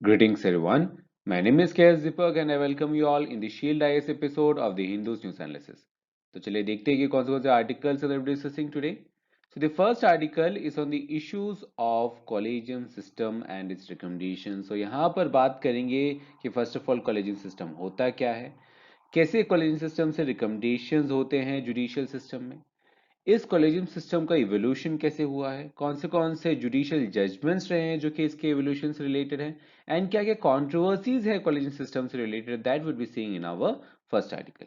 Greetings everyone. My name is KS Deepak and I welcome you all in the Shield IS episode of the Hindus News Analysis. तो चलिए देखते हैं कि कौन से articles are we discussing today. So the first article is on the issues of collegium system and its recommendations. So यहाँ पर बात करेंगे कि first of all collegium system होता क्या है, कैसे collegium system से recommendations होते हैं judicial system में, इस कॉलेजियम सिस्टम का इवोल्यूशन कैसे हुआ है, कौन से जुडिशियल जजमेंट्स रहे हैं जो कि इसके इवोल्यूशन से रिलेटेड है, एंड क्या क्या कंट्रोवर्सीज है कॉलेजियम सिस्टम से related, that would be seeing in our first article.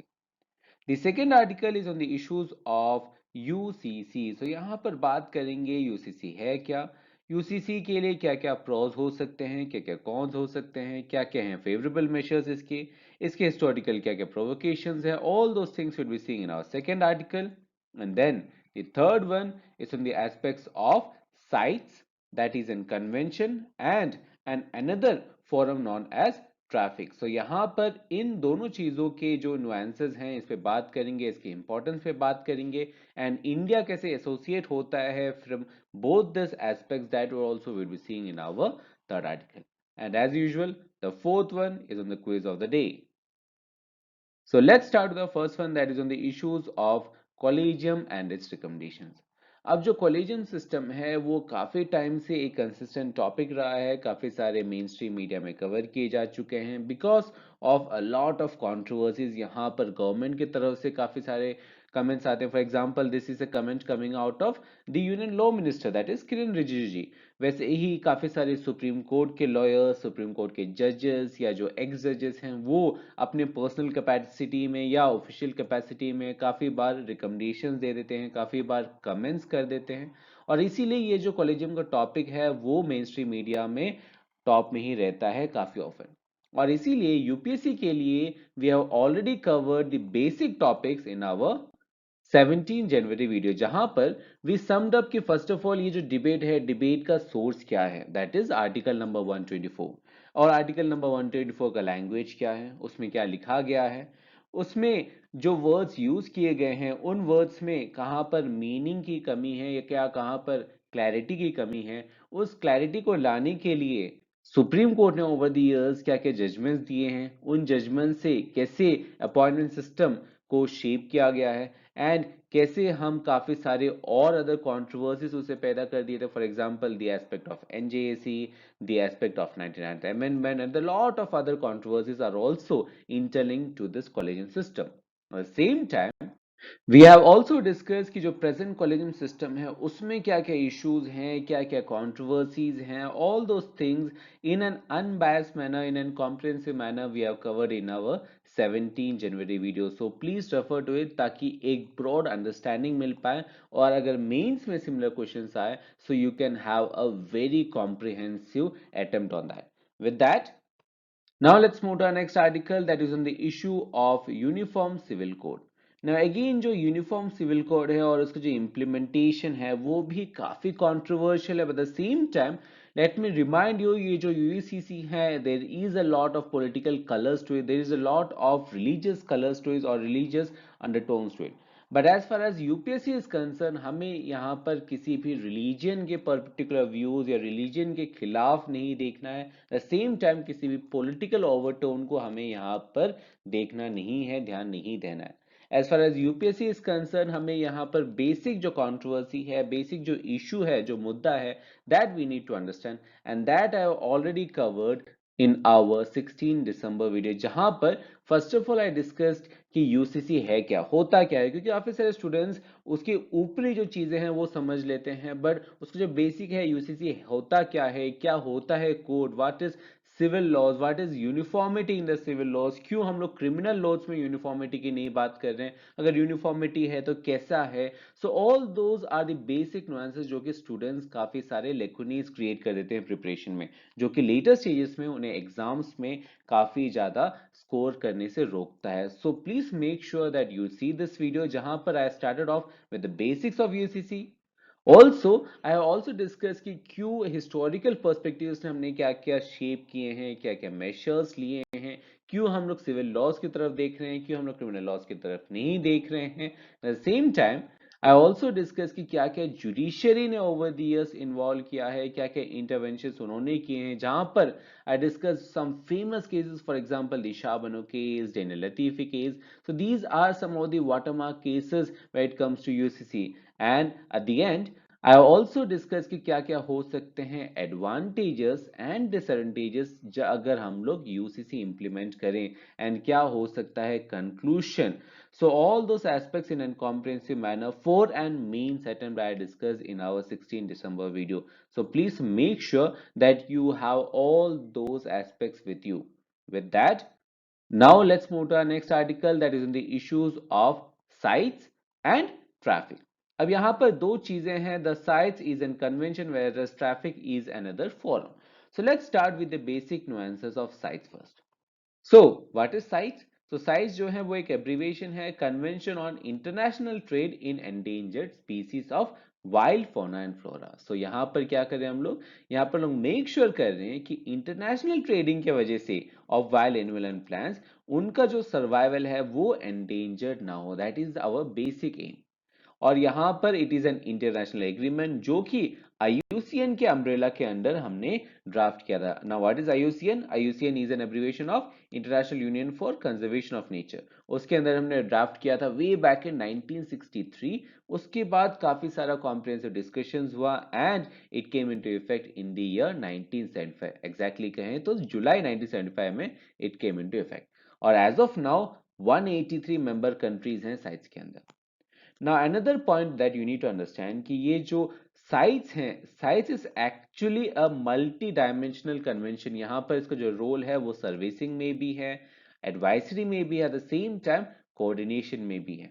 The second article is on the issues of UCC. So यहाँ पर बात करेंगे यूसीसी है क्या, यूसीसी के लिए क्या क्या प्रोज हो सकते हैं, क्या क्या कॉन्स हो सकते हैं, क्या क्या हैं फेवरेबल मेजर्स इसके हिस्टोरिकल क्या क्या प्रोवोकेशंस है, all those things would be seeing in our second article. And then the third one is on the aspects of sites, that is in convention and another forum known as traffic. So यहाँ पर इन दोनों चीजों के जो nuances हैं इस पे बात करेंगे, इसके इंपॉर्टेंस पे बात करेंगे, एंड इंडिया कैसे एसोसिएट होता है from both this aspects, that we also will be seeing in our third article. And as usual the fourth one is on the quiz of the day. So let's start with the first one, that is on the issues of collegium and its recommendations. अब जो collegium system है वो काफ़ी time से एक consistent topic रहा है, काफ़ी सारे मेन स्ट्रीम मीडिया में कवर किए जा चुके हैं because of a lot of controversies. यहाँ पर गवर्नमेंट की तरफ से काफ़ी सारे कमेंट्स आते हैं. For example this is a comment coming out of the union law minister, that is Kiran Rijiju ji. वैसे ही काफ़ी सारे सुप्रीम कोर्ट के लॉयर्स, सुप्रीम कोर्ट के जजेस या जो एक्स जजेस हैं वो अपने पर्सनल कैपेसिटी में या ऑफिशियल कैपेसिटी में काफ़ी बार रिकमेंडेशंस दे देते हैं, काफ़ी बार कमेंट्स कर देते हैं, और इसीलिए ये जो कॉलेजियम का टॉपिक है वो मेन स्ट्रीम मीडिया में टॉप में ही रहता है काफ़ी ऑफन. और इसीलिए यूपीएससी के लिए we have already covered the basic topics in our 17 January video, जहां पर वी समड अप कि फर्स्ट ऑफ ऑल ये जो डिबेट है, डिबेट का सोर्स क्या है, दैट इज आर्टिकल नंबर 124. और आर्टिकल नंबर 124 का लैंग्वेज क्या है, उसमें क्या लिखा गया है, उसमें जो वर्ड्स यूज किए गए हैं उन वर्ड्स में कहां पर मीनिंग की कमी है या क्या कहां पर क्लैरिटी की कमी है, उस क्लैरिटी को लाने के लिए सुप्रीम कोर्ट ने ओवर द इयर्स क्या क्या जजमेंट्स दिए हैं, उन जजमेंट से कैसे अपॉइंटमेंट सिस्टम को शेप किया गया है, एंड कैसे हम काफी सारे और अदर कंट्रोवर्सीज उसे पैदा कर दिए थे. For example the aspect of NJAC, the aspect of 99th amendment and the lot of other controversies are also interlinked to this collegium system. At the same time, we have also discuss कि जो present collegium system है उसमें क्या क्या issues हैं, क्या क्या controversies हैं, all those things in an unbiased manner, in an comprehensive manner we have covered in our 17 January video. So please refer to it ताकि एक ब्रॉड अंडरस्टैंडिंग मिल पाए, और अगर मेंस में सिमिलर क्वेश्चंस आए so you can have a very comprehensive attempt on that. With that, now let's move to our next article, that is on the issue of uniform civil code. Now again जो uniform civil code है और उसका जो implementation है वो भी काफी controversial है. But the same time let me remind you, ये जो यूसीसी है there is a lot of political colours to it, there is a lot of religious colours to it और religious undertones to it. But as far as UPSC is concern, हमें यहाँ पर किसी भी religion के particular views या religion के खिलाफ नहीं देखना है. द सेम टाइम किसी भी पॉलिटिकल ओवरटोन को हमें यहाँ पर देखना नहीं है, ध्यान नहीं देना है. As far as UPSC is concern, हमें यहाँ पर बेसिक जो कंट्रोवर्सी है, बेसिक जो इशू है, जो मुद्दा है, that we need to understand, and that I have already covered in our 16 December video, जहां पर first of all I discussed कि यूसीसी है क्या, होता क्या है, क्योंकि काफी सारे स्टूडेंट्स उसके ऊपरी जो चीजें हैं वो समझ लेते हैं, बट उसका जो बेसिक है यूसीसी होता क्या होता है code, what is civil laws, what is uniformity in the civil laws, क्यों हम लोग क्रिमिनल लॉज में यूनिफॉर्मिटी की नहीं बात कर रहे हैं, अगर यूनिफॉर्मिटी है तो कैसा है. So all those are the basic nuances जो कि स्टूडेंट्स काफी सारे लेकुनीज क्रिएट कर देते हैं प्रिपरेशन में, जो कि लेटर स्टेजेस में उन्हें एग्जाम्स में काफी ज्यादा स्कोर करने से रोकता है. So please make sure that you see this video, जहां पर I started off with the basics of UCC. Also I have also discuss कि क्यों हिस्टोरिकल पर्सपेक्टिव से हमने क्या क्या शेप किए हैं, क्या क्या मेजर्स लिए हैं, क्यों हम लोग सिविल लॉज की तरफ देख रहे हैं, क्यों हम लोग क्रिमिनल लॉज की तरफ नहीं देख रहे हैं. At the same time I also discuss कि क्या क्या जुडिशरी ने ओवर द ईयर्स इन्वॉल्व किया है, क्या क्या इंटरवेंशन उन्होंने किए हैं, जहां पर I discuss some famous cases, for example Disha Bano case, Daniel Latifi case. So these are some of the watermark cases when it comes to UCC. And at the end, I also discuss कि क्या क्या हो सकते हैं advantages and disadvantages अगर हम लोग UCC implement करें, and क्या हो सकता है conclusion. So all those aspects in a comprehensive manner, for and main attempt I discussed in our 16 December video. So please make sure that you have all those aspects with you. With that, now let's move to our next article, that is in the issues of sites and traffic. अब यहाँ पर दो चीजें हैं, the sites is an convention whereas traffic is another forum. So let's start with the basic nuances of sites first. So what is sites? So sites जो है वो एक abbreviation है, convention on international trade in endangered species of wild fauna and flora. So यहाँ पर क्या कर रहे हैं हम लोग, यहाँ पर लोग मेक श्योर कर रहे हैं कि इंटरनेशनल ट्रेडिंग के वजह से of wild animal and plants, उनका जो सर्वाइवल है वो एंडेंजर्ड ना हो. That is our basic aim. और यहाँ पर it is an international agreement जो कि IUCN के अम्ब्रेला के अंडर हमने ड्राफ्ट किया था. Now what is IUCN? IUCN is an abbreviation of international union for conservation of nature. उसके अंदर हमने ड्राफ्ट किया था वे बैक इन 1963. उसके बाद काफी सारा कॉम्प्रिहेंसिव डिस्कशंस हुआ and it came into effect in the year 1975. Exactly कहें तो जुलाई 1975 में इट केम इनटू इफेक्ट. और as of now 183 member countries हैं साइट्स के अंदर. Now another point that you need to understand कि ये जो sites हैं, sites is actually a multi-dimensional convention. यहाँ पर इसका जो रोल है वो सर्विसिंग में भी है, एडवाइजरी में भी है, at the same time coordination में भी है.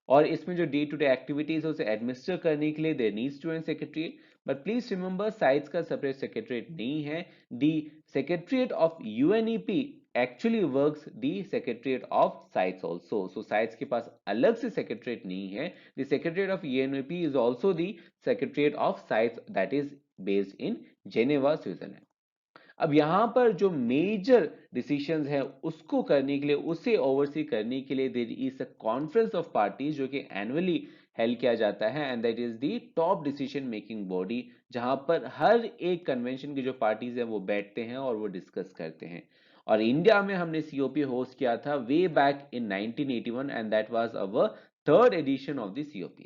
और इसमें जो डे टू डे एक्टिविटीज है उसे एडमिनिस्टर करने के लिए there needs to an secretary. But please remember CITES का सेपरेट सेक्रेटरीट नहीं है. The secretariat of UNEP actually works the secretariat of sites also. So sites के पास अलग से secretariat नहीं है. The secretariat of UNEP is also the secretariat of sites that is based in Geneva, Switzerland. अब यहाँ पर जो मेजर डिसीजंस है उसको करने के लिए, उसे ओवरसी करने के लिए there is a conference of parties जो कि एनुअली हेल्ड किया जाता है and that is the top decision making body, जहां पर हर एक कन्वेंशन के जो पार्टीज हैं वो बैठते हैं और वो डिस्कस करते हैं. और इंडिया में हमने COP होस्ट किया था way back in 1981 and that was our third edition of the COP.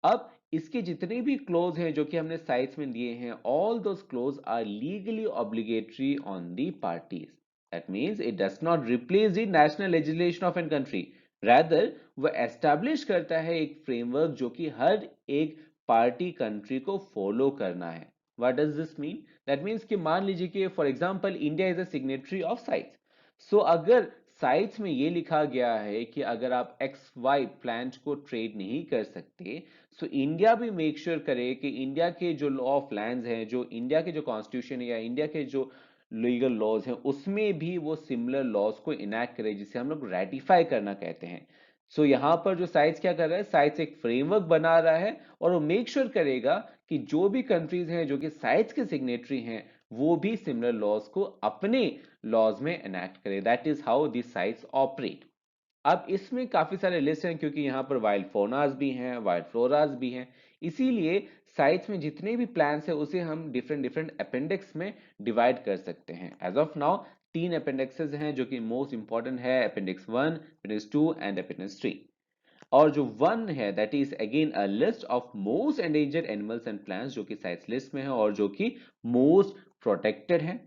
अब इसके जितने भी क्लोज हैं जो कि हमने साइट्स में दिए हैं, all those clause are legally obligatory on the parties. That means it does not replace the national legislation of an country, rather वो एस्टैब्लिश करता है एक फ्रेमवर्क जो कि हर एक पार्टी कंट्री को फॉलो करना है. What does this mean? That means कि मान लीजिए कि for example India is a signatory of CITES. So अगर साइट्स में ये लिखा गया है कि अगर आप XY प्लांट को ट्रेड नहीं कर सकते, सो इंडिया भी मेक श्योर करे कि इंडिया के जो लॉ ऑफ लैंड्स हैं, जो इंडिया के जो कॉन्स्टिट्यूशन है या इंडिया के जो लीगल लॉज हैं, उसमें भी वो सिमिलर लॉज को इनैक्ट करे, जिसे हम लोग रेटिफाई करना कहते हैं. सो यहाँ पर जो साइट्स क्या कर रहा है, साइट्स एक फ्रेमवर्क बना रहा है और वो मेक श्योर करेगा कि जो भी कंट्रीज हैं जो कि साइट्स के सिग्नेटरी हैं वो भी सिमिलर लॉज को अपने लॉज में एनैक्ट करे. That is how this sites operate. अब इसमें काफी सारे लिस्ट हैं क्योंकि यहाँ पर वाइल्ड फोनास भी हैं, वाइल्ड फ्लोरास भी हैं, इसीलिए साइट्स में जितने भी प्लान्स हैं उसे हम डिफरेंट डिफरेंट अपेंडिक्स में डिवाइड कर सकते हैं. एज ऑफ नाउ 3 अपेंडिक्सेस हैं जो कि मोस्ट इंपॉर्टेंट है, अपेंडिक्स 1, अपेंडिक्स 2 एंड अपेंडिक्स 3. और जो 1 है that is again a list of most endangered animals and plants जो कि साइट्स लिस्ट में है और जो कि मोस्ट प्रोटेक्टेड है.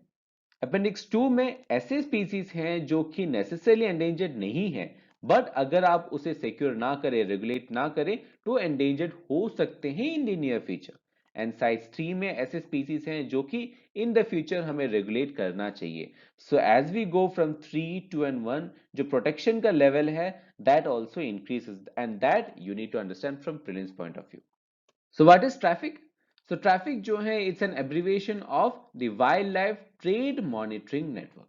अपेंडिक्स 2 में ऐसे स्पीसीज हैं जो कि नेसेसरली एंडेंजर्ड नहीं है, बट अगर आप उसे सिक्योर ना करें, रेगुलेट ना करें, तो एंडेंजर्ड हो सकते हैं in the near future. And CITES 3 में ऐसे स्पीसीज हैं जो कि इन द फ्यूचर हमें रेगुलेट करना चाहिए. So as we go from 3, 2 and 1, जो प्रोटेक्शन का लेवल है that also increases and that you need to understand from prelims point of view. So what is traffic? So traffic जो है it's an abbreviation of the wildlife trade monitoring network.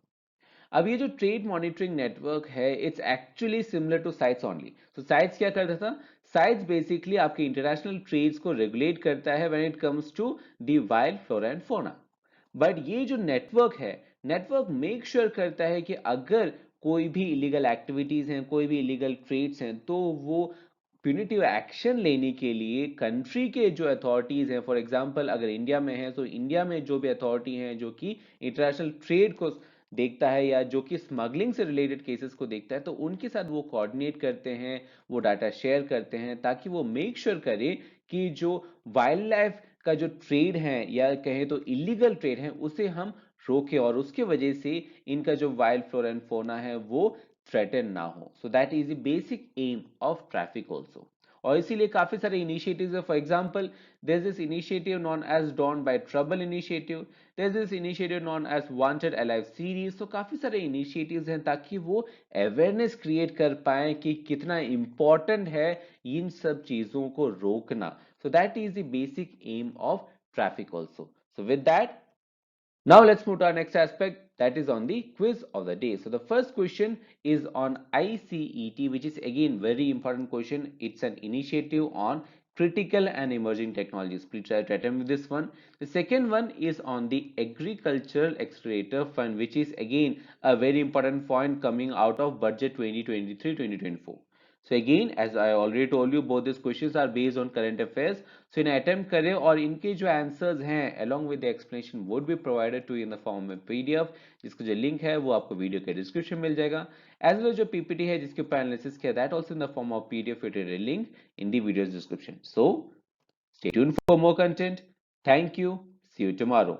अब ये जो trade monitoring network है it's actually similar to CITES only. So CITES क्या करता था? CITES basically आपके इंटरनेशनल ट्रेड्स को रेगुलेट करता है when it comes to the wild flora and fauna. But ये जो नेटवर्क है, नेटवर्क मेक श्योर करता है कि अगर कोई भी इलीगल एक्टिविटीज हैं, कोई भी इलीगल ट्रेड्स हैं, तो वो प्यूनिटिव एक्शन लेने के लिए कंट्री के जो अथॉरिटीज़ हैं, फॉर एग्जांपल अगर इंडिया में है तो इंडिया में जो भी अथॉरिटी हैं जो कि इंटरनेशनल ट्रेड को देखता है या जो कि स्मगलिंग से रिलेटेड केसेस को देखता है, तो उनके साथ वो कोऑर्डिनेट करते हैं, वो डाटा शेयर करते हैं ताकि वो मेक श्योर करे कि जो वाइल्ड लाइफ का जो ट्रेड है या कहें तो इलीगल ट्रेड है उसे हम रोके और उसके वजह से इनका जो वाइल्ड फ्लोरा एंड फौना है वो थ्रेटन ना हो। So that is the basic aim of traffic also. और इसीलिए काफी सारे इनिशिएटिव्स है। For example there is this initiative known as don't buy trouble initiative, there is this initiative known as wanted alive series. तो काफी सारे initiatives हैं ताकि वो अवेयरनेस क्रिएट कर पाए कि कितना इंपॉर्टेंट है इन सब चीजों को रोकना। So that is the basic aim of traffic also. So with that, now let's move to our next aspect, that is on the quiz of the day. So the first question is on ICET, which is again very important question. It's an initiative on critical and emerging technologies. Please try to attempt this one. The second one is on the Agricultural Accelerator Fund, which is again a very important point coming out of budget 2023-2024. So again, as I already told you, both these questions are based on current affairs. So इन्हें attempt करें और इनके जो answers हैं along with the explanation would be provided to you in the form of PDF, जिसका जो link है वो आपको वीडियो के डिस्क्रिप्शन में मिल जाएगा, as well as जो PPT है जिसके ऊपर एनालिसिस किया that also in the form of PDF with a link in the video's description. So stay tuned for more content. Thank you. See you tomorrow.